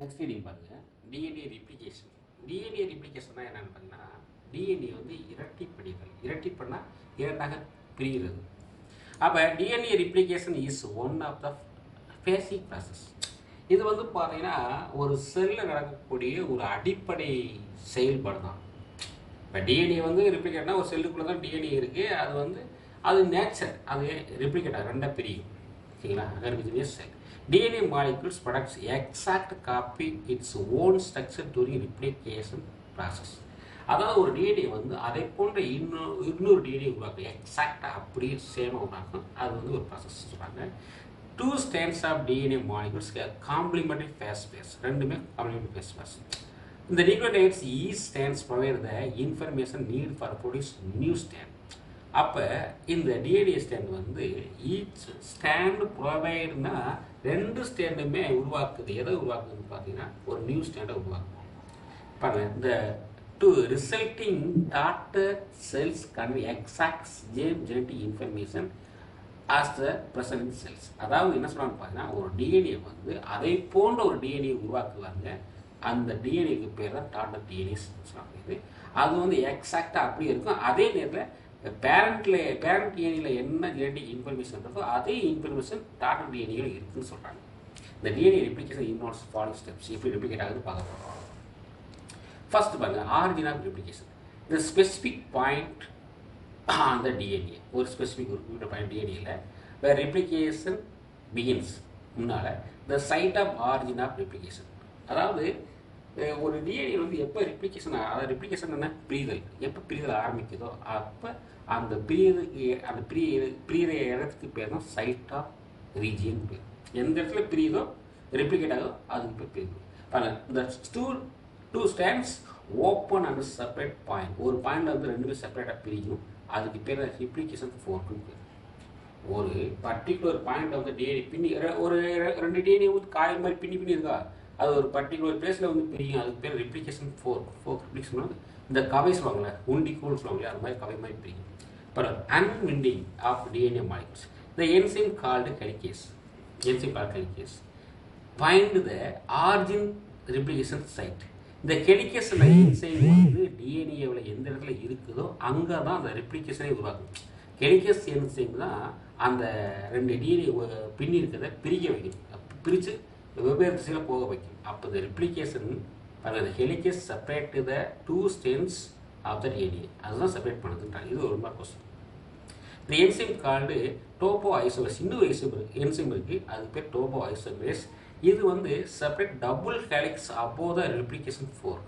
Next reading பாருங்க. DNA replication. DNA ரிப்ளிகேஷன்னா என்னன்னு பார்த்தீங்கன்னா, டிஎன்ஏ வந்து இரட்டிப்படிதல். இரட்டிப்புனா இரண்டாக பிரிகிறது. அப்போ DNA replication is one of the basic process. இது வந்து பார்த்தீங்கன்னா ஒரு செல்லில் நடக்கக்கூடிய ஒரு அடிப்படை செயல்பாடு தான். இப்போ டிஎன்ஏ வந்து ரிப்ளிகேட்னா ஒரு செல்லுக்குள்ளே தான் டிஎன்ஏ இருக்குது. அது நேச்சர், அது ரிப்ளிகேட் ரெண்டாக பிரியும். ஓகேங்களா? அங்கே செல் DNA molecules products exact copy its own structure during replication process. அதாவது ஒரு டிஎன்ஏ வந்து அதை போன்ற இன்னொரு டிஎன்ஏ உருவாக்கும். எக்ஸாக்டாக அப்படியே சேமாக உருவாக்கும். அது வந்து ஒரு ப்ராசஸ் சொல்கிறாங்க. 2 strands of DNA molecules complementary phase pairs. ரெண்டுமே complementary phase pairs. இந்த nucleotides each strands provide the information needed for produce new strand. அப்போ இந்த டிஎன்ஏ ஸ்டாண்ட் வந்து ஈச் ஸ்டாண்ட் ப்ரொவைடுனா 2 ஸ்டாண்டுமே உருவாக்குது. எதை உருவாக்குதுன்னு பார்த்தீங்கன்னா ஒரு நியூ ஸ்டாண்டை உருவாக்கும். பாருங்க, இந்த resulting daughter cells convey exact genetic information as the present cells. அதாவது என்ன சொல்கிறான்னு பார்த்தீங்கன்னா ஒரு டிஎன்ஏ வந்து அதை போன்ற ஒரு டிஎன்ஏ உருவாக்குவாங்க. அந்த டிஎன்ஏக்கு பேர் தான் டாட்டர் டிஎன்ஏ சொல்கிறாங்க. அது வந்து எக்ஸாக்டாக அப்படியே இருக்கும். அதே நேரத்தில் பேரண்ட் டிஎன்ஏல என்ன ஜெனட்டிக் இன்ஃபர்மேஷன் இருக்கோ அதே இன்ஃபர்மேஷன் டாட்டர் டிஎன்ஏல இருக்குன்னு சொல்கிறாங்க. இந்த DNA replication involves following steps. எப்படி ரிப்ளிகேட் ஆகுது பார்க்க போகிறோம். ஃபர்ஸ்ட் பாருங்க, ஆரிஜின் ஆஃப் ரிப்ளிகேஷன். இந்த ஸ்பெசிஃபிக் பாயிண்ட் அந்த டிஎன்ஏ ஒரு ஸ்பெசிஃபிக் ஒரு குறிப்பிட்ட பாயிண்ட் டிஎன்ஏல வேறு ரிப்ளிகேஷன் பிகின்ஸ் முன்னால் the site of origin of replication. அதாவது ஒரு டிஎன்ஏ வந்து எப்போ ரிப்ளிகேஷன், அதாவது ரிப்ளிகேஷன் என்ன பிரிதல், எப்போ பிரிதல் ஆரம்பிக்குதோ அப்போ அந்த பிரியிற இடத்துக்கு பேர் தான் சைட் ஆஃப் ரீஜியன் பேர். எந்த இடத்துல பிரியுதோ ரிப்ளிகேட் ஆகும் அதுக்கு பேர் பிரியுது. பாருங்க, இந்த two stands open and separate point. ஒரு பாயிண்ட் வந்து ரெண்டுமே செப்பரேட்டாக பிரிக்கும். அதுக்கு பேர் ரிப்ளிகேஷன் ஃபோர்க்குன்னு பேர். ஒரு பர்டிகுலர் பாயிண்ட் வந்து டிஎன்ஏ பின்னி ஒரு 2 டிஎன்ஏ வந்து காயில் மாதிரி பின்னி இருக்கா, அது ஒரு பர்டிகுலர் பிளேஸில் வந்து பிரியும். அதுக்கு பேர் ரிப்ளிகேஷன் ஃபோர்க் ரிப்ளிகேஷன் வந்து இந்த கவை சொல்லுவாங்களே, உண்டிக்கூல் சொல்லுவாங்களே, அது மாதிரி கவை மாதிரி பிரிக்கும். அப்புறம் unwinding of DNA molecules. The enzyme called helicase. Find the origin replication site. இந்த ஹெலிகேஸில் என்சைம் வந்து டிஎன்ஏவில் எந்த இடத்துல இருக்குதோ அங்கே தான் அந்த ரிப்ளிகேஷனே உருவாக்கும். ஹெலிகேஸ் என்சைம் தான் அந்த 2 டிஎன்ஏ பின்னி இருக்கிறத பிரிக்க வைக்கும். பிரித்து வெவ்வேறு திசையில் போக வைக்கும். அப்போ இந்த ரிப்ளிகேஷன் அந்த helicase separate the 2 strands of the DNA, அதுதான் செப்பரேட் பண்ணுதுன்றாங்க. இது ஒரு மாதிரி கொஸ்டின். இந்த என்சைம் கால்டு டோபோ ஐசோமரேஸ். இன்னொரு என்சைம் இருக்குது, அதுக்கு பேர் டோபோ ஐசோமரேஸ். இது வந்து separate double helix above the replication fork.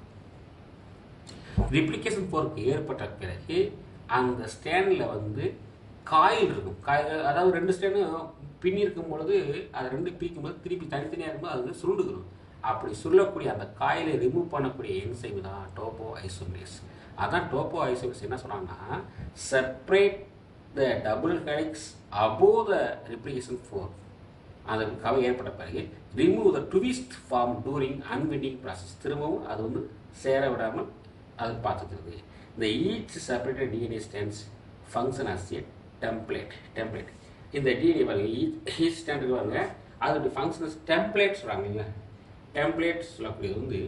Replication fork ஏற்பட்ட பிறகு அந்த ஸ்டாண்டில் வந்து காயில் இருக்கும். அதாவது 2 ஸ்டாண்டும் பின்னி இருக்கும் பொழுது அதை 2 பிரிக்கும்போது திருப்பி தனித்தனியாக இருக்கும்போது அது சுருண்டுக்கணும். அப்படி சுருளக்கூடிய அந்த காயிலை ரிமூவ் பண்ணக்கூடிய என்சைம் தான் டோபோ ஐசோமரேஸ். அதான் டோபோ ஐசோமரேஸ் என்ன சொன்னாங்கன்னா separate the double helix above the replication fork. அந்த கவை ஏற்பட்ட பிறகு remove the twist form during unwinding process. திரும்பவும் அது வந்து சேர விடாமல் அது பார்த்துக்கிறது. இந்த each separated DNA stands function as a template. இந்த டிஎன்ஏ பாருங்க, ஈச் ஸ்டாண்டுக்கு பாருங்க, அதோட ஃபங்க்ஷன்ஸ் டெம்ப்ளேட் சொல்கிறாங்க. டெம்ப்ளேட் சொல்லக்கூடியது வந்து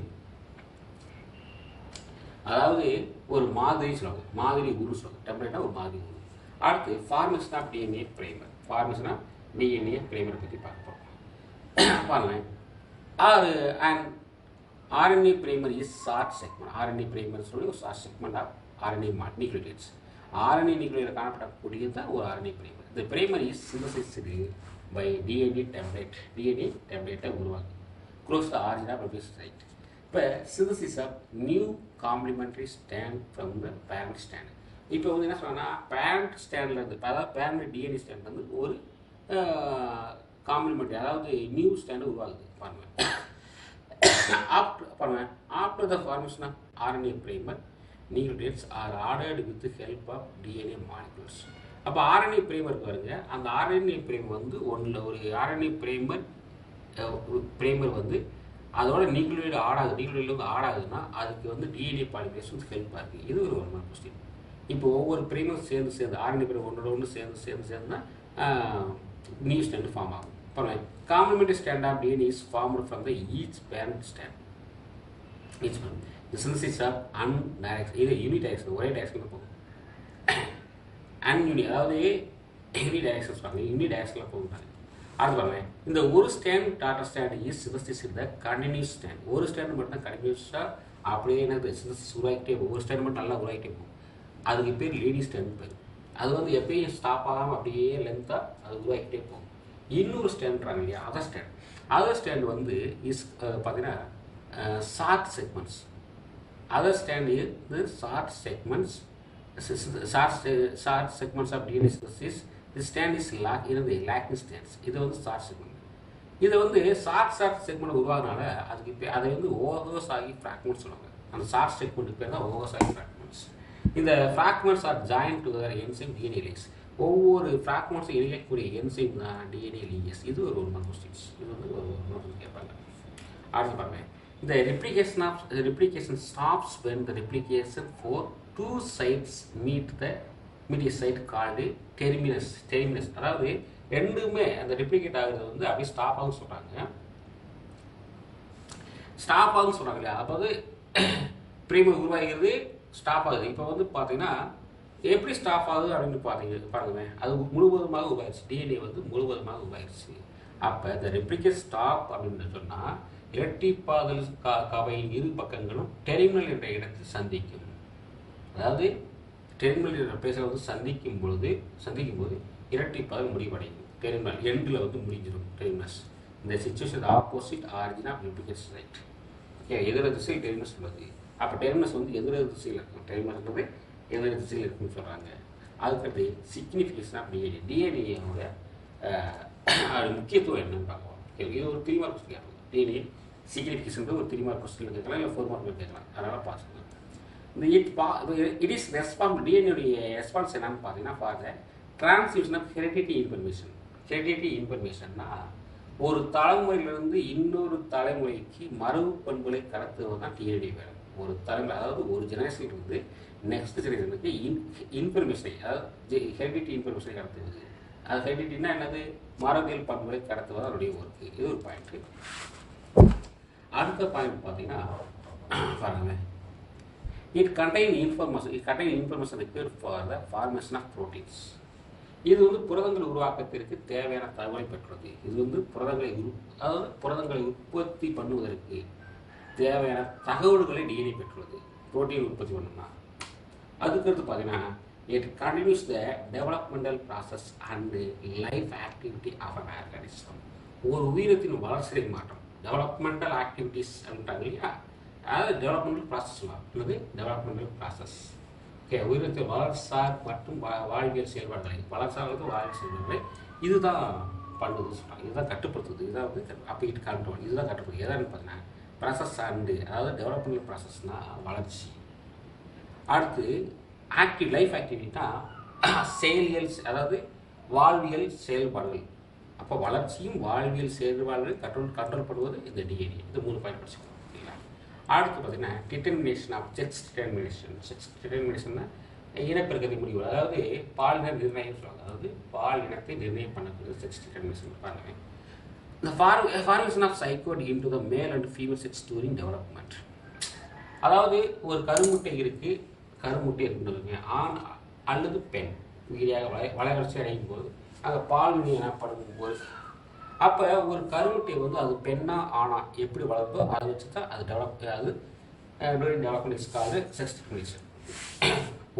அதாவது ஒரு மாதிரி சொல்லுவாங்க, மாதிரி உரு சொல்லுவாங்க. டெம்ப்ளேட்டாக ஒரு மாதிரி உரு. அடுத்து formation of DNA primer. Formation of DNA பிரைமரை பற்றி பார்ப்போம். பாருங்க, and RNA primer is short segment. RNA primer சொல்லி ஒரு short segment of RNA nucleotides. RNA nucleotide காணப்படக்கூடியது தான் ஒரு ஆர்என்ஏ பிரைமர். இந்த primer is synthesized by DNA template. DNA டெம்ப்ளேட்டை உருவாக்கு close the origin of replication site. இப்போ synthesis of new complementary stand from the parent stand. இப்போ வந்து என்ன சொல்கிறாங்கன்னா பேரண்ட் ஸ்டாண்டில் இருந்து, அதாவது பேரண்ட் டிஎன்ஏ ஸ்டாண்ட் வந்து ஒரு காம்ப்ளிமெண்ட்ரி அதாவது நியூ ஸ்டாண்டு உருவாகுது. After the formation of RNA primer nucleotides are ordered with help of DNA molecules. அப்போ ஆர்என்ஏ பிரைமருக்கு வருங்க. அந்த ஆர்என்ஏ பிரைமர் வந்து ஒரு ஆர்என்ஏ பிரைமர் வந்து அதோட நியூக்ளியோடைடு நியூக்ளியோடைடு வந்து ஆடாகுதுன்னா அதுக்கு வந்து டிஎன்ஏ பாலிமரேஷன் ஹெல்ப்பாக இருக்குது. இது ஒரு ஒன் கொஸ்டின். இப்போ ஒவ்வொரு பிரைமரும் சேர்ந்து ஆர்என்ஏ பிரைமர் ஒன்றோட ஒன்று சேர்ந்து தான் நியூ ஸ்டாண்டு ஃபார்ம் ஆகும். பாருங்க, complementary strand of DNA is formed from the each parent strand. Each parent the synthesis of undirect, இது யூனி டைரக்ஷன், ஒரே டைரக்ஷனில் போகும். அன்யூனி, அதாவது யூனி டைரக்ஷன் சொல்லுவாங்க, யூனி டைரக்ஷனில் போகுறாங்க. அடுத்து பாருங்க, இந்த ஒரு stand daughter stand is synthesis இந்த கண்டினியூஸ் ஸ்டாண்ட். ஒரு ஸ்டாண்ட் மட்டும் தான் கண்டினியூஸாக அப்படியே எனக்கு சிந்தசிஸ் உருவாக்கிட்டே போகும். ஒரு ஸ்டாண்ட் மட்டும் நல்லா உருவாக்கிட்டே போகும். அதுக்கு பேர் லேடி ஸ்டாண்ட் பேர். அது வந்து எப்பயும் ஸ்டாப் ஆகாமல் அப்படியே லென்த்தாக அது உருவாக்கிட்டே போகும். இன்னொரு ஸ்டாண்ட்றாங்க இல்லையா, அதர் ஸ்டாண்ட் வந்து இஸ் பார்த்தீங்கன்னா short segments. Other stand is short segments of DNA synthesis. This stand is lacking stands. இது வந்து ஷார்ட் செக்மெண்ட். இதை வந்து ஷார்ட் செக்மெண்ட் உருவாகினால அதுக்கு அதை வந்து ஓவர்ஸ் ஆகி ஃப்ராக்மெண்ட்ஸ் சொல்லுவாங்க. அந்த ஷார்ட் செக்மெண்ட்டுக்கு பேர் தான் ஓவர்ஸ் ஆகி ஃப்ராக்மெண்ட்ஸ். இந்த fragments are join together enzyme DNA ligase. ஒவ்வொரு ஃப்ராக்மெண்ட்ஸும் இணைக்கக்கூடிய என்சைம் தான் டிஎன்ஏ லிகேஸ். இது ஒரு கொஸ்டின்ஸ். இது வந்து ஒரு கேட்பாங்க. அடுத்து பாருங்க, இந்த replication stops when the replication for two sides meet a site called terminus. அதாவது ரெண்டுமே அந்த ரெப்ளிகேட் ஆகுறது வந்து அப்படியே ஸ்டாப் ஆகும் சொல்றாங்க. இல்லையா, அதாவது பிரைமர் உருவாகிறது ஸ்டாப் ஆகுது. இப்போ வந்து பார்த்தீங்கன்னா எப்படி ஸ்டாப் ஆகுது அப்படின்னு பாருங்க, அது முழுவதுமாக உருவாயிருச்சு. டிஎன்ஏ வந்து முழுவதுமாக உருவாயிருச்சு. அப்போ இந்த ரெப்ளிகேட் ஸ்டாப் அப்படின்னு சொன்னால் இரட்டிப்பாதல் கவையின் இரு பக்கங்களும் டெர்மினல் என்ற இடத்தில் சந்திக்கும். அதாவது டெர்மினல் என்ற பேசல வந்து சந்திக்கும் போது இரட்டிப்பாதல் முடிவடையும். டெர்மினல் எண்டில் வந்து முடிஞ்சிடும் டெர்மினஸ். இந்த situation opposite origin of replicate site. Okay, எதிர திசையில் டெர்மினஸ் உள்ளது. அப்போ டெர்மினஸ் வந்து எதிர திசையில் இருக்கும். டெர்மினஸ்ன்றது எதிர திசையில் இருக்குன்னு சொல்கிறாங்க. அதுக்கடுத்து சிக்னிஃபிகேஷன் ஆஃப் டிஎன்ஏயோட முக்கியத்துவம் என்னன்னு பார்க்கலாம். இது ஒரு 3 மார்க் கொஸ்டின் கேட்கலாம். டிஎன்ஏ சிக்னிஃபிகேஷன் ஒரு 3 மார்க் கொஸ்டின் கேட்கலாம், இல்லை 4 மார்க் கேட்கலாம். அதனால் பாஸ் பண்ணலாம். It is response. டிஎன்ஏடைய ரெஸ்பான்ஸ் என்னன்னு பார்த்தீங்கன்னா, for the transmission of heredity இன்ஃபர்மேஷன்னா ஒரு தலைமுறையிலிருந்து இன்னொரு தலைமுறைக்கு மரபு பண்புகளை கடத்துவது தான் டிஎன்ஏ வேலை. ஒரு தலைமுறை, அதாவது ஒரு ஜெனரேஷனுக்கு நெக்ஸ்ட் ஜெனரேஷனுக்கு இன்ஃபர்மேஷனை, அதாவது ஹெரிடிட்டி இன்ஃபர்மேஷனை கடத்துவது. அது ஹெரிடிட்டின்னா என்னது, மரபியல் பண்புகளை கடத்துவது அதனுடைய ஒர்க்கு. இது ஒரு பாயிண்ட்டு. அடுத்த பாயிண்ட் பார்த்தீங்கன்னா பாருங்க, It contain information required for the formation of proteins. இது வந்து புரதங்கள் உருவாக்கத்திற்கு தேவையான தகவலை பெற்றுள்ளது. இது வந்து புரதங்களை உற்பத்தி பண்ணுவதற்கு தேவையான தகவல்களை டிஎன்ஏ பெற்றுள்ளது. புரோட்டீன் உற்பத்தி பண்ணணும்னா அதுக்கடுத்து பார்த்தீங்கன்னா, it continues the developmental process and life activity of an organism. ஒரு உயிரத்தின் வளர்ச்சிதை மாற்றம், டெவலப்மெண்டல் ஆக்டிவிட்டிஸ் அப்படின்றாங்க இல்லையா, அதாவது டெவலப்மெண்டல் ப்ராசஸ்லாம் அல்லது டெவலப்மெண்டல் ப்ராசஸ். ஓகே, உயிரத்தின் வளர்ச்சார் மற்றும் வாழ்வியல் செயல்பாடுகளை, வாழ்வியல் செயல்பாடுகளை இதுதான் பண்ணுதுன்னு சொல்கிறாங்க. இதுதான் கட்டுப்படுத்துது. இதுதான் வந்து அப்பீட் கண்ட்ரோல். இதுதான் கட்டுப்படுது. எதான்னு பார்த்தீங்கன்னா ப்ராசஸ் அண்டு, அதாவது டெவலப்மெண்டல் ப்ராசஸ்னால் வளர்ச்சி. அடுத்து லைஃப் ஆக்டிவிட்டினா செயலியல், அதாவது வாழ்வியல் செயல்பாடுகள். அப்போ வளர்ச்சியும் வாழ்வியல் செயல்பாடுகள் கண்ட்ரோல் பண்ணுவது இந்த டிஎன்ஏ. இது 3 பாயிண்ட் படிச்சுக்கலாம். அடுத்து பார்த்தீங்கன்னா டிட்டர்மினேஷன் ஆஃப் செக்ஸ் டிட்டர்மினேஷன்னா இனப்பெருக்கத்தை முடிவு, அதாவது பாலின நிர்ணயம் சொல்லுவாங்க. அதாவது பால் இனத்தை நிர்ணயம் பண்ணக்கூடிய செக்ஸ் டிட்டர்மினேஷன் பாருங்க. இந்த formation of zygote into the male and female sex during development. அதாவது ஒரு கருமுட்டை இருக்குன்னு ஆண் அல்லது பெண் உயிரியாக வளர்ச்சி அடையும் போது அங்கே பால் வினை எனப்படும் போது, அப்போ ஒரு கருமுட்டை வந்து அது பெண்ணா ஆனா எப்படி வளர்ப்போ அதை வச்சு தான் அது டெவலப்மெண்ட் கால்டு செக்ஸ் டிட்டர்மினேஷன்.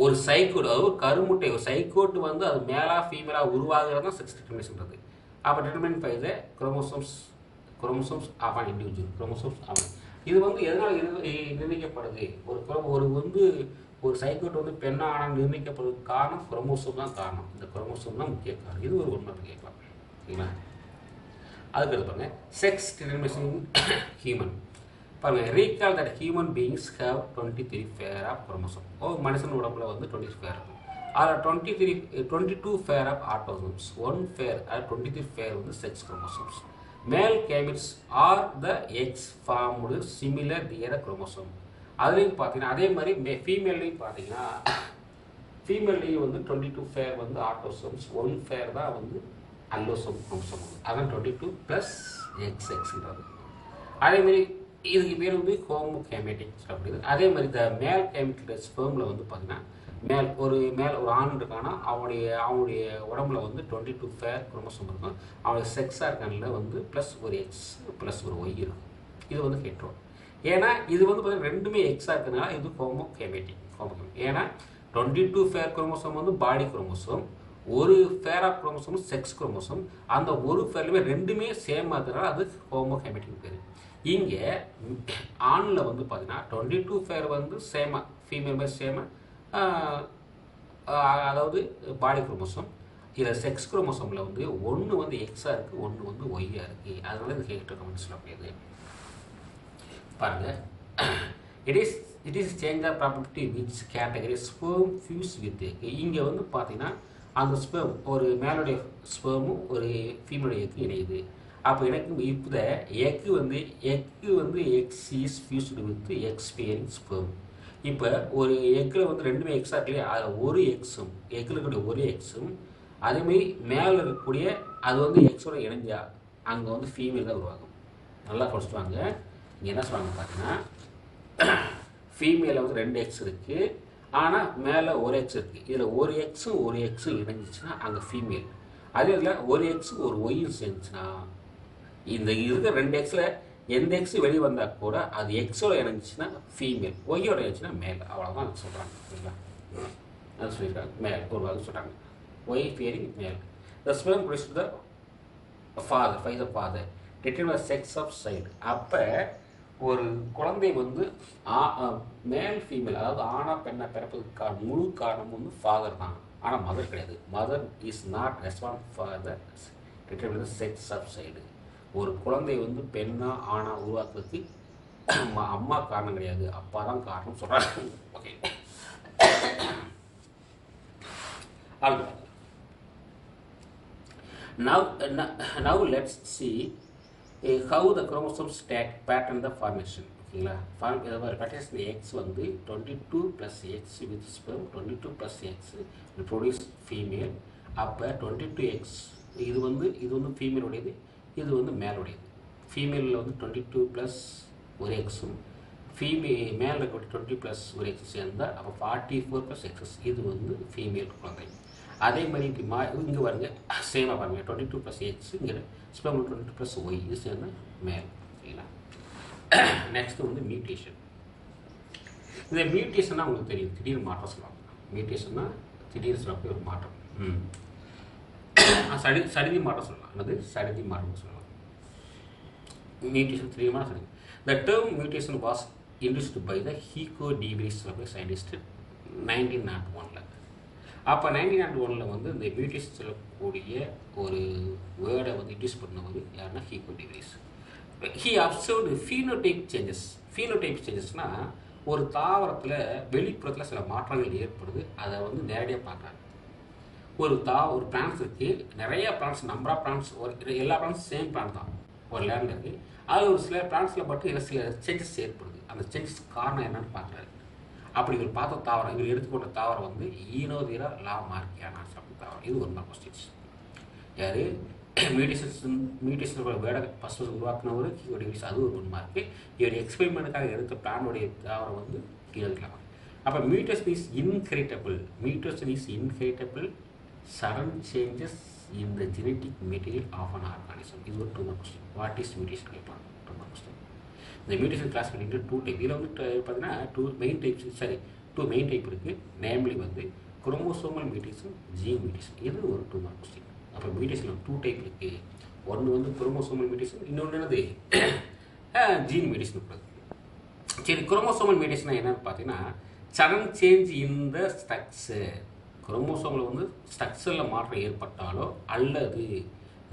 ஒரு சைக்கோட், அதாவது ஒரு கருமுட்டை, ஒரு சைக்கோட் வந்து அது மேலா ஃபீமேலா உருவாகிறது தான் செக்ஸ் டிட்டர்மினேஷன்றது. அப்போ determine by the chromosomes of an individual. இது வந்து எதனால் நிர்ணயிக்கப்படுது, ஒரு சைக்கோட் வந்து பெண்ணா ஆனால் நிர்ணயிக்கப்படுறதுக்கு காரணம் குரோமோசோம் தான் காரணம். இந்த குரோமோசோம் தான் முக்கிய காரணம். இது ஒரு உண்மை கேட்கலாம். சரிங்களா? அதுக்கு பாருங்க, செக்ஸ் டிட்டர்மினேஷன் ஹியூமன். பாருங்க, recall that human beings have 23 pair of chromosome. மனுஷன் உடம்புல வந்து 20 பேர் இருக்கும். அதில் 22 பேர் ஆஃப் ஆட்டோசோம்ஸ், 1 பேர், அது 23 பேர் வந்து செக்ஸ் குரோமோசோம்ஸ். மேல் gametes R the X formed similar their chromosome. அதுலேயும் பார்த்தீங்கன்னா அதே மாதிரி ஃபீமேல்லையும் பார்த்தீங்கன்னா ஃபீமேல்லையும் வந்து 22 பேர் வந்து ஆட்டோசோம்ஸ், 1 பேர் தான் வந்து அல்லோசோம் குரோமோசோம் அதான் 22 ப்ளஸ் XXன்றது. அதேமாரி இதுக்கு பேர் வந்து ஹோமோகேமெட்டிக் சொல்லப்படுது. அதே மாதிரி இந்த மேல் கேமெட்டிக் ஸ்பெர்மில் வந்து பார்த்தீங்கன்னா ஒரு ஆண் இருக்கானா அவனுடைய உடம்புல வந்து 22 பேர் குரோமோசோம் இருக்கும். அவனுடைய செக்ஸ் ஆர்கனில் வந்து ப்ளஸ் ஒரு எக்ஸ் ப்ளஸ் ஒரு ஒய் இருக்கும். இது வந்து ஹெட்ரோ. ஏன்னா இது வந்து பார்த்தீங்கன்னா ரெண்டுமே எக்ஸாக இருக்கிறதுனால இது ஹோமோகேமெட்டிக். ஏன்னா 22 பேர் குரோமோசோம் வந்து பாடி குரோமோசோம், ஒரு pair of chromosome sex chromosome. அந்த ஒரு பேர்லையுமே ரெண்டுமே சேம் ஆகிறதுனால அது ஹோமோகேமெட்டிக் பேர். இங்கே ஆணில் வந்து பார்த்தீங்கன்னா 22 பேர் வந்து சேமாக ஃபீமேல் மாதிரி சேமாக, அதாவது பாடி குரோமோசோம். இதில் செக்ஸ் குரோமோசோமில் வந்து ஒன்று வந்து எக்ஸாக இருக்குது, ஒன்று வந்து ஒய்யாக இருக்குது. அதனால இது ஹெட்ரோக்ரோமோசோம் சொல்ல முடியாது. பாருங்கள், it is change of property which category sperm fuse with egg. இங்கே வந்து பார்த்தீங்கன்னா அந்த ஸ்பெர்ம் ஒரு மேலுடைய ஸ்பெர்மும் ஒரு ஃபீமேலுடைய எக்கு இணையுது. அப்போ எனக்கு இப்போ எக்கு வந்து X is fused with X bearing sperm. இப்போ ஒரு எக்கில் வந்து ரெண்டுமே எக்ஸாக இருக்குல்லையே, அதில் ஒரு எக்ஸும் எக்கில் இருக்கக்கூடிய ஒரு எக்ஸும் அதேமாரி மேலே இருக்கக்கூடிய அது வந்து எக்ஸோட இணைஞ்சா அங்கே வந்து ஃபீமேல் தான் உருவாகும். நல்லா படிச்சுட்டு வாங்க. இங்கே என்ன சொல்லுவாங்க பார்த்தீங்கன்னா, ஃபீமேலில் வந்து 2 எக்ஸ் இருக்குது, ஆனால் மேலே ஒரு எக்ஸ் இருக்குது. இதில் ஒரு எக்ஸும் இணைஞ்சிச்சுன்னா அங்கே ஃபீமேல். அதே இதில் ஒரு எக்ஸு ஒரு ஒய்யும் சேர்ந்துச்சுன்னா இந்த இருக்கிற 2 எக்ஸில் எந்த எக்ஸு வெளியே வந்தால் கூட அது எக்ஸோட இணைஞ்சிச்சுன்னா ஃபீமேல், ஒய்யோட இணைஞ்சின்னா மேல். அவ்வளோதான் அது சொல்கிறாங்க. சரிங்களா? அது சொல்லியிருக்காங்க. மேல் ஒரு சொல்கிறாங்க. Y bearing male. The sperm produce the father by the father determine sex of child. அப்போ ஒரு குழந்தை வந்து மேல் ஃபீமேல், அதாவது ஆணா பெண்ணா பிறப்பதுக்கான முழு காரணம் வந்து ஃபாதர் தான். ஆனால் மதர் கிடையாது. Mother is not response for the determine sex of child. ஒரு குழந்தை வந்து பெண்ணா ஆணா உருவாக்குறதுக்கு அம்மா காரணம் கிடையாது, அப்பா தான் காரணம் சொல்கிறாங்க. Okay, now let's see how the chromosomes pattern the formation. ஓகேங்களா? pattern X வந்து 22 plus X with sperm 22 plus X will produce female. அப்போ 22X இது வந்து ஃபீமேல் உடையது, இது வந்து மேல் உடையது. ஃபீமேலில் வந்து 22 ப்ளஸ் ஒரு எக்ஸும் மேல் இருக்கக்கூடிய 20 ப்ளஸ் ஒரு எக்ஸ் சேர்ந்தால் அப்போ 44 ப்ளஸ் எக்ஸஸ் இது வந்து ஃபீமேல் குழந்தை. அதே மாதிரி இங்கே பாருங்க, சேமாக பாருங்கள், 22 ப்ளஸ் எக்ஸ் இங்கே ஸ்பெர்ம் 22 ப்ளஸ் ஒய் இது சேர்ந்து மேல். சரிங்களா? நெக்ஸ்ட்டு வந்து மியூட்டேஷன். இந்த மியூட்டேஷன்னா உங்களுக்கு தெரியும், திடீர்னு மாற்றம் சொல்லுவாங்க. மியூட்டேஷன்னா திடீர்னு சொல்லக்கூடிய ஒரு மாற்றம். சடிதி மாற்றம் சொல்லலாம். அல்லது சடிதி மாற்றம் சொல்லலாம். மியூட்டேஷன் திடீர்னு சடிதி. The term mutation was introduced by the Hugo de Vries scientist 1901. அப்போ 1901 வந்து இந்த மியூட்டேஷன் சொல்லக்கூடிய ஒரு வேர்டை வந்து இன்ட்ரடியூஸ் பண்ணவர் யாருன்னா Hugo de Vries. He observed phenotype changes. Phenotype சேஞ்சஸ்னால் ஒரு தாவரத்தில் வெளிப்புறத்தில் சில மாற்றங்கள் ஏற்படுது, அதை வந்து நேரடியாக பார்க்குறாங்க. ஒரு பிளான்ஸ் இருக்குது, நிறைய பிளான்ஸ், நம்பர் ஆஃப் பிளான்ஸ், எல்லா பிளான்ஸ் சேம் பிளான் தான் ஒரு லேண்டில் இருக்குது. அது ஒரு சில பிளான்ஸில் மட்டும் சில சேஞ்சஸ் ஏற்படுது. அந்த சேஞ்சஸ் காரணம் என்னன்னு பார்க்குறாரு. அப்படி இவர் பார்த்த தாவரம், இவர் எடுத்துக்கொண்ட தாவரம் வந்து ஈனோதீரா லா மார்க்கியானா அப்படி தாவரம். இது ஒரு மார்க் கொஸ்டின்ஸ். யார் மியூட்டேஷன் வேர்டை ஃபஸ்ட்டு உருவாக்குனவர் ஹிகோ டி விரீஸ், அது ஒரு 1 மார்க்கு. இவர் எக்ஸ்பெரிமெண்ட்டுக்காக எடுத்த பிளானுடைய தாவரம் வந்து ஈனோதீரா. அப்போ mutation is inheritable sudden changes in the genetic material of an organism. இது ஒரு 2 mark question. What is mutation கேட்பாங்க, 2 மார்க் கொஸ்டின். இந்த மியூட்டேஷன் கிளாஸ் பண்ணிட்டு 2 டைப். இதில் வந்து பார்த்தீங்கன்னா 2 மெயின் டைப் இருக்குது. நேம்லி வந்து குரோமோசோமல் மியூட்டேஷன், ஜீன் மியூட்டேஷன். இது ஒரு 2 மார்க் கொஸ்டின். அப்போ மியூட்டேஷனில் 2 டைப் இருக்குது. ஒன்று வந்து குரோமோசோமல் மியூட்டேஷன், இன்னொன்று என்னது ஜீன் மியூட்டேஷன் இருக்குது. சரி, குரோமோசோமல் மியூட்டேஷன் என்னன்னு பார்த்தீங்கன்னா sudden change in the structure. குரோமோசோமில் வந்து ஸ்ட்ரக்சரில் மாற்றம் ஏற்பட்டாலோ அல்லது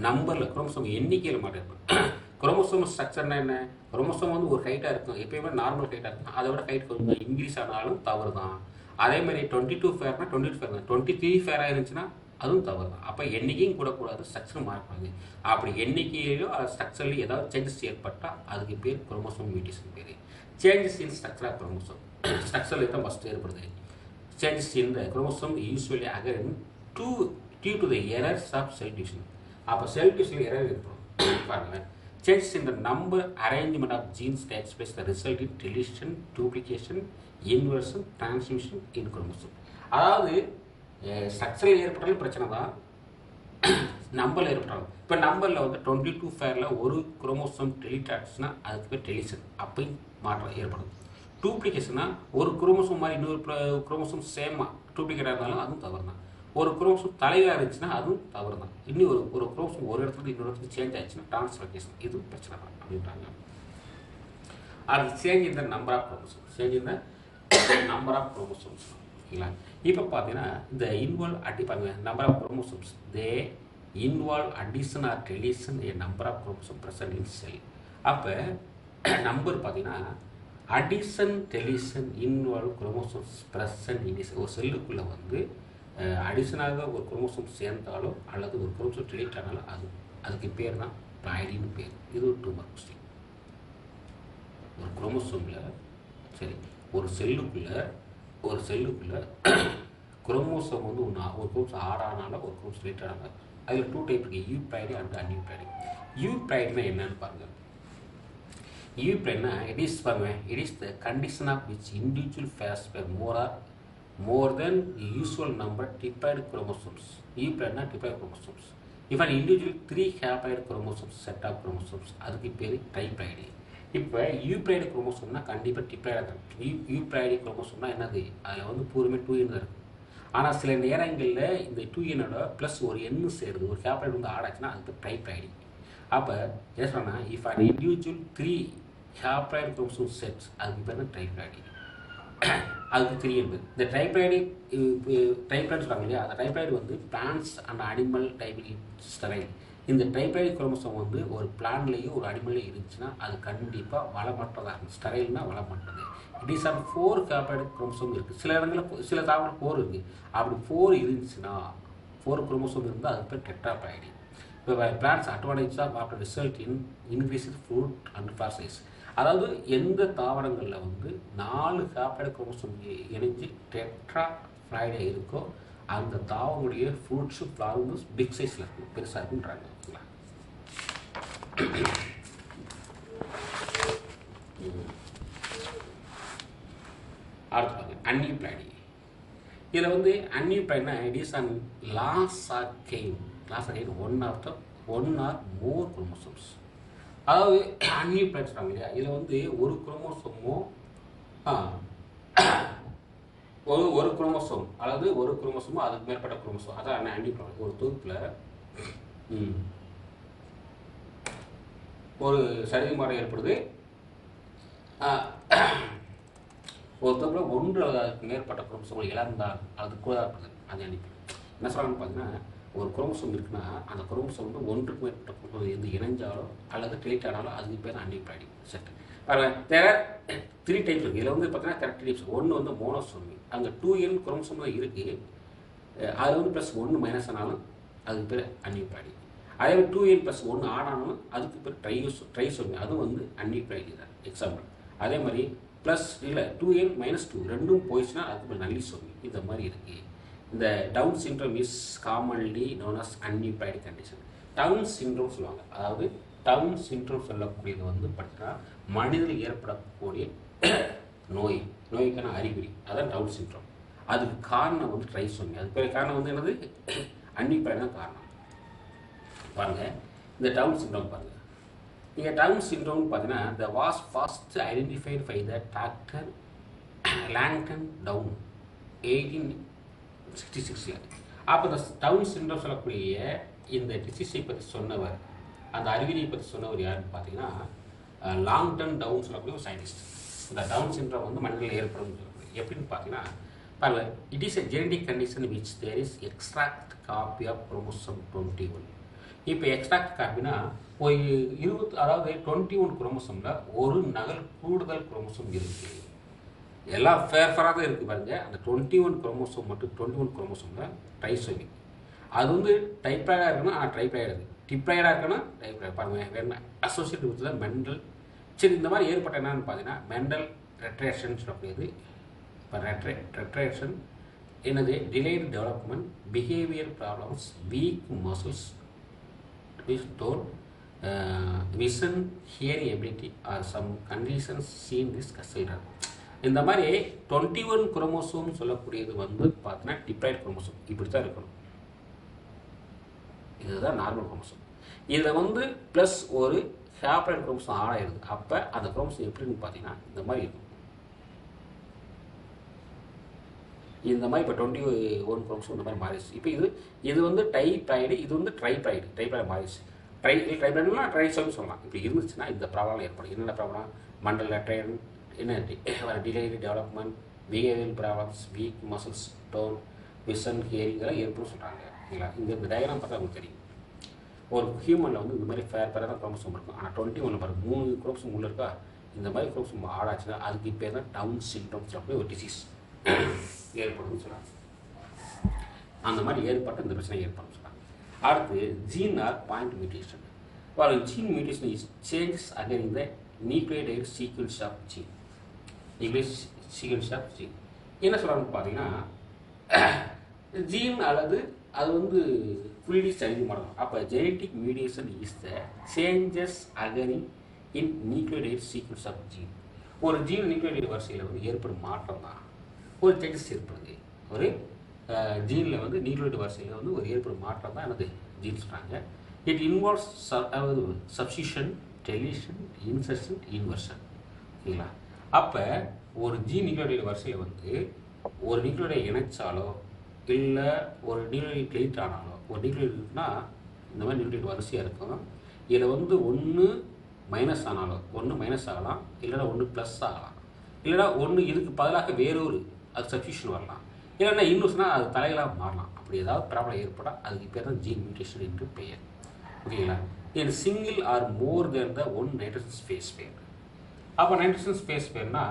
நம்பரில் குரோமோசோம் எண்ணிக்கையில் மாற்றம் ஏற்படும். குரோமோசோம் ஸ்ட்ரக்சர்னா என்ன? குரோமோசோம் வந்து ஒரு ஹைட்டாக இருக்கும், எப்பயுமே நார்மல் ஹைட்டாக இருக்கும். அதை விட ஹைட் கொஞ்சம் இன்க்ரீஸ் ஆனாலும் தவறு தான். அதே மாதிரி 22 ஃபேர்னா 22 ஃபேர் தான். 23 ஃபேராக இருந்துச்சுன்னா அதுவும் தவறு தான். அப்போ எண்ணிக்கையும் கூடக்கூடாது, ஸ்ட்ரக்சரும் மாறக்கூடாது. அப்படி எண்ணிக்கையிலையோ ஸ்ட்ரக்சர்லையும் ஏதாவது சேஞ்சஸ் ஏற்பட்டால் அதுக்கு பேர் குரோமோசோம் மியூட்டேஷன் பேர். Changes in structure of chromosome, ஸ்ட்ரக்சரில் தான் ஃபஸ்ட்டு ஏற்படுது. Changes in the chromosome usually occur due to the errors of cell division. அப்போ செல் டிஷ்யூல எரர் ஏற்படும். பாருங்கள், changes in the number arrangement of genes takes place the result in deletion, duplication, inversion, transmission in chromosome. அதாவது ஸ்ட்ரக்சரில் ஏற்பட்டாலும் பிரச்சனை தான், நம்பரில் ஏற்பட்டாலும். இப்போ நம்பரில் வந்து 22 பேரில் ஒரு குரோமோசோம் டெலிட் ஆச்சுன்னா அதுக்கு பேர் டெலிஷன், அப்பயும் மாற்றம் ஏற்படும். டூப்ளிகேஷன்னா ஒரு குரோமோசோம் மாதிரி இன்னொரு குரோமோசோம் சேமாக டூப்ளிகேட்டாக இருந்தாலும் அதுவும் தவறு தான். ஒரு குரோமோசோம் தலையாக இருந்துச்சுன்னா அதுவும் தவறு தான். இன்னும் ஒரு குரோமோசோம் ஒரு இடத்துல இன்னொரு இடத்துக்கு சேஞ்ச் ஆச்சுன்னா டிரான்ஸ்லோகேஷன், இதுவும் பிரச்சனை தான் அப்படின்றாங்க. அது சேஞ்ச் இந்த நம்பர் ஆஃப் குரோமோசோம், சேஞ்ச் இந்த நம்பர் ஆஃப் குரோமோசோம்ஸ். ஓகேங்களா? இப்போ பார்த்தீங்கன்னா இந்த இன்வால்வ் அடிப்பாங்க number of chromosomes, they involve addition or deletion a number of chromosome present in cell. அப்போ நம்பர் பார்த்தீங்கன்னா addition deletion involve chromosomes present in cell. ஒரு செல்லுக்குள்ளே வந்து அடிஷனாக ஒரு குரோமோசோம் சேர்ந்தாலும் அல்லது ஒரு குரோமோசோம் டெலிட் ஆனாலும் அதுக்கு பேர் தான் ப்ளாய்டின்னு பேர். இது ஒரு 2 மார்க் கொஸ்டின். ஒரு குரோமோசோமில் சரி ஒரு செல்லுக்குள்ளே குரோமோசோம் வந்து ஒரு குரோமோசோம் ஆட் ஆனாலும் ஒரு குரோமோசோம் டெலிட் ஆனாலும் அதில் 2 டைப் இருக்குது, யூப்ளாய்டு அண்ட் அன்யூப்ளாய்டு. யூப்ளாய்டுனா என்னன்னு பாருங்கள். யூப்ளாய்டுனா it is the condition of which individual phase per more than the usual number diploid chromosomes. Euploid diploid chromosomes. If an individual 3 haploid chromosomes set of chromosomes, அதுக்கு பேர் ட்ரைப்ளாய்டு. இப்போ யூப்ளாய்டு குரோமோசோம்னா கண்டிப்பாக டிப்ளாய்டாக இருக்கும். யூப்ளாய்டு குரோமோசோம்னா என்னது, அதில் வந்து பூர்வமே 2n தான் இருக்கும். ஆனால் சில நேரங்களில் இந்த 2n ப்ளஸ் ஒரு எண்ணு சேருது, ஒரு ஹேப்ளாய்டு வந்து ஆடாச்சுன்னா அதுக்கு ட்ரைப்ளாய்டு. அப்போ என்ன சொன்னால் if an individual 3 haploid chromosome sets, அதுக்கு பேர் தான் ட்ரைப்ளாய்டு. அதுக்கு 3 என்பது இந்த ட்ரைப்ளாய்டு சொல்கிறாங்க இல்லையா, அந்த ட்ரைப்ளாய்டு வந்து plants and animal typical sterile. இந்த ட்ரைப்ளாய்டு குரோமோசோம் வந்து ஒரு பிளான்லேயும் ஒரு அனிமல்லையும் இருந்துச்சுன்னா அது கண்டிப்பாக வளமற்றதாக இருக்கும். ஸ்டெரைல்னா வளமற்றது. It is an 4 haploid chromosome இருக்குது. சில இடங்களில் சில தாவரம் 4 இருக்குது. அப்படி 4 இருந்துச்சுன்னா 4 குரோமோசோம் இருந்தால் அதுக்கு பேர் டெட்ராப்ளாய்டு. இப்போ plants advantage of after result in increase fruit and flower size. அதாவது எந்த தாவரங்களில் வந்து 4 ஹேப்ளாய்டு குரோமோசோம் இணைஞ்சு டெட்ராப்ளாய்டாக இருக்கோ அந்த தாவரங்களுடைய ஃப்ரூட்ஸு ஃப்ளார் வந்து பிக் சைஸில் இருக்கும், பெருசாக இருக்குன்றாங்க. ஓகேங்களா? அடுத்து பாருங்க அன்யூப்ளாய்டு. இதில் வந்து அன்யூப்ளாய்டுனா it is an loss or gain one or more chromosomes. அதாவது அன்யூப்ளாய்டு சொல்கிறாங்க இல்லையா, இதில் வந்து ஒரு குரோமோசோமோ ஒரு குரோமோசோம் அதாவது ஒரு குரோமோசோமோ அதுக்கு மேற்பட்ட குரோமோசோம், அதான் அன்யூப்ளாய்டு. ஒரு தொகுப்பில் ஒரு சரிமாற்றம் ஏற்படுது. ஒரு தொகுப்பில் 1 அல்லது அதுக்கு மேற்பட்ட குரோமோசோம்கள் இழந்தால் அது கூட ஏற்படுது, அது அன்யூப்ளாய்டு. என்ன சொல்கிறாங்கன்னு பார்த்தீங்கன்னா ஒரு குரோமோசோம் இருக்குன்னா அந்த குரோமோசோம் வந்து 1க்கு மேற்பட்ட குரோமோசோம் எந்த இணைஞ்சாலோ அல்லது டெலிட் ஆனாலும் அதுக்கு பேர் அன்யூப்ளாய்டு செட். பாருங்கள், தேர் 3 டைப்ஸ் இருக்குது. இதில் வந்து பார்த்தீங்கன்னா 30 டைப்ஸ். ஒன்று வந்து மோனோசோமி, அங்கே 2n குரோமோசோம் தான் இருக்குது. அது வந்து +1 மைனஸ் ஆனாலும் அதுக்கு பேர் அன்யூப்ளாய்டு. அதே மாதிரி 2n + 1 ஆனாலும் அதுக்கு பேர் ட்ரைசோமி, அதுவும் வந்து அன்யூப்ளாய்டு தான் எக்ஸாம்பிள். அதே மாதிரி ப்ளஸ் இல்லை 2n - 2 ரெண்டும் போயிடுச்சுன்னா அதுக்கு பேர் நல்லிசோமி. இந்த மாதிரி இருக்குது. இந்த Down syndrome is commonly known as aneuploid condition. Down syndrome சொல்லுவாங்க. அதாவது டவுன் சிண்ட்ரோம் சொல்லக்கூடியது வந்து பார்த்தீங்கன்னா மனிதனில் ஏற்படக்கூடிய நோய்க்கான அறிகுறி, அதான் டவுன் சிண்ட்ரோம். அதுக்கு காரணம் வந்து ட்ரைசோமி. அதுக்கு பேர் காரணம் வந்து என்னது, அன்யூப்ளாய்டு தான் காரணம். பாருங்கள் இந்த டவுன் சிண்ட்ரோம் பாருங்கள். நீங்கள் டவுன் சிண்ட்ரோம்னு பார்த்தீங்கன்னா the was first identified by the doctor Langdon Down 1866. அப்போ இந்த டவுன் சிண்ட்ரோம் சொல்லக்கூடிய இந்த டிசீஸை பற்றி சொன்னவர், அந்த அறிகுறியை பற்றி சொன்னவர் யாருன்னு பார்த்தீங்கன்னா லாங்டன் டவுன் சொல்லக்கூடிய ஒரு சயின்டிஸ்ட். இந்த டவுன் சிண்ட்ரோம் வந்து மனிதனில் ஏற்படும் சொல்லக்கூடிய எப்படின்னு பார்த்தீங்கன்னா பாருங்கள், it is a genetic condition which there is extract copy of chromosome 21. இப்போ எக்ஸ்ட்ராக்ட் காப்பினா ஒரு 21 குரோமோசோமில் ஒரு நகல் கூடுதல் குரோமோசோம் இருக்குது. எல்லாம் ஃபேராக தான் இருக்குது பாருங்கள். அந்த 21 குரோமோசோம் மட்டும் 21 குரோமோசோமில் ட்ரைசோமி. அது வந்து டைப்ளாய்டாக இருக்குன்னா ட்ரைப்ளாய்டு, டிப்ளாய்டாக இருக்குன்னா டைப்ளாய்டு. பாருங்கள் வேணா அசோசியேட் வித் மெண்டல். சரி, இந்த மாதிரி ஏற்பட்ட என்னன்னு பார்த்தீங்கன்னா மெண்டல் ரெட்ரேஷன் சொல்லக்கூடியது. இப்போ ரெட்ரேஷன் என்னது, delayed development, behaviour problems, weak muscles, which told vision, hearing ability are some conditions seen in this children. இந்த மாதிரி 21 குரோமோசோம் சொல்லக்கூடியது வந்து பார்த்தீங்கன்னா டிப்ளாய்டு குரோமோசோம் இப்படி தான் இருக்கணும். இதுதான் நார்மல் குரோமோசோம். இதில் வந்து ப்ளஸ் ஒரு ஹேப்ளாய்டு குரோமோசோம் ஆட் ஆயிடுது. அப்போ அந்த குரோமோசோம் எப்படின்னு பார்த்தீங்கன்னா இந்த மாதிரி இருக்கும். இந்த மாதிரி இப்போ 21 குரோமோசோம் இந்த மாதிரி மாறிடுச்சு. இப்போ இது வந்து டைப்ளாய்டு, இது வந்து ட்ரைப்ளாய்டு மாறிடுச்சு. ட்ரைப்ளாய்டுனா ட்ரைசோம்னு சொல்லலாம். இப்படி இருந்துச்சுன்னா இந்த ப்ராப்ளம் ஏற்படும். என்னென்ன ப்ராப்ளம்? மண்டல ட்ரைன், என்ன delayed development, behavioural problems, weak muscles tone, vision, hearing இதெல்லாம் ஏற்படும் சொல்கிறாங்க. இல்லைங்களா? இந்த டயக்ராம் பார்த்தா உங்களுக்கு தெரியும். ஒரு ஹியூமனில் வந்து இந்த மாதிரி பேராக குரோமோசோம் இருக்கும். ஆனால் 21 பாருங்க 3 குரோமோசோம் உள்ள இருக்கா. இந்த மாதிரி குரோமோசோம் ஆடாச்சுன்னா அதுக்கு பேர் தான் டவுன் சிண்ட்ரோம் சொல்லக்கூடிய ஒரு டிசீஸ் ஏற்படும்னு சொல்கிறாங்க. அந்த மாதிரி ஏற்பட்ட இந்த பிரச்சனை ஏற்படும் சொல்கிறாங்க. அடுத்து ஜீன் ஆர் பாயிண்ட் மியூட்டேஷன். ஒரு gene mutation is changes again இந்த nucleotide sequence of gene. Gene என்ன சொல்கிறாங்கன்னு பார்த்தீங்கன்னா ஜீன் அல்லது அது வந்து ஃபுல்லி ஸ்டடி பண்ணணும். அப்போ genetic mutation is the changes occurring in nucleotide sequence of gene. ஒரு ஜீன் நியூக்ளியோடைடு வரிசையில் வந்து ஏற்படும் மாற்றம் தான் ஒரு சேஞ்சஸ் ஏற்படுது. ஒரு ஜீனில் வந்து நியூக்ளியோடைடு வரிசையில் வந்து ஒரு ஏற்படும் மாற்றம் தான் எனது ஜீன் சொல்கிறாங்க. It involves substitution, deletion, insertion, inversion. சரிங்களா? அப்போ ஒரு ஜீன் நியூக்ளியோடைடு வரிசையில் வந்து ஒரு நியூக்ளியோடைடு இணைச்சாலோ இல்லை ஒரு நியூக்ளியோடைடு கிளீட் ஆனாலோ, ஒரு நியூக்ளியோடைடுனா இந்த மாதிரி நியூக்ளியோடைடு வரிசையாக இருக்கும். இதில் வந்து ஒன்று மைனஸ் ஆனாலும் ஒன்று மைனஸ் ஆகலாம், இல்லைனா ஒன்று ப்ளஸ் ஆகலாம், இல்லைனா ஒன்று இதுக்கு பதிலாக வேறொரு அது சப்ஸ்டியூஷன் வரலாம், இல்லைன்னா இன்னும்னா அது தலைகளாக மாறலாம். அப்படி ஏதாவது ப்ராப்ளம் ஏற்பட்டால் அதுக்கு பேர் தான் ஜீன் மியூட்டேஷன் என்று பெயர். ஓகேங்களா? இது single or more than the one nitrogen space pair. அப்போ நைட்ரஜன் ஸ்பேஸ் பேர்னா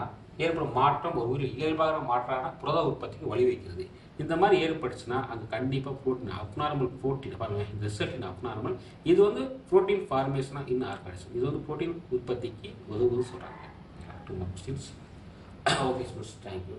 ஏற்படும் மாற்றம் ஒரு உயிர் இயல்பான மாற்றான புரத உற்பத்திக்கு வழிவகுக்கிறது. இந்த மாதிரி ஏற்பட்டுச்சுன்னா அங்கே கண்டிப்பாக ப்ரோட்டீன் அப்நார்மல் ப்ரோட்டீன் பாருங்கள், இந்த ரிசல்ட் இன் அப்நார்மல். இது வந்து ப்ரோட்டீன் ஃபார்மேஷனாக இன் ஆர்கானிசம். இது வந்து ப்ரோட்டீன் உற்பத்திக்கு உதவுன்னு சொல்கிறாங்க. 2 more questions. Okay, so thank you.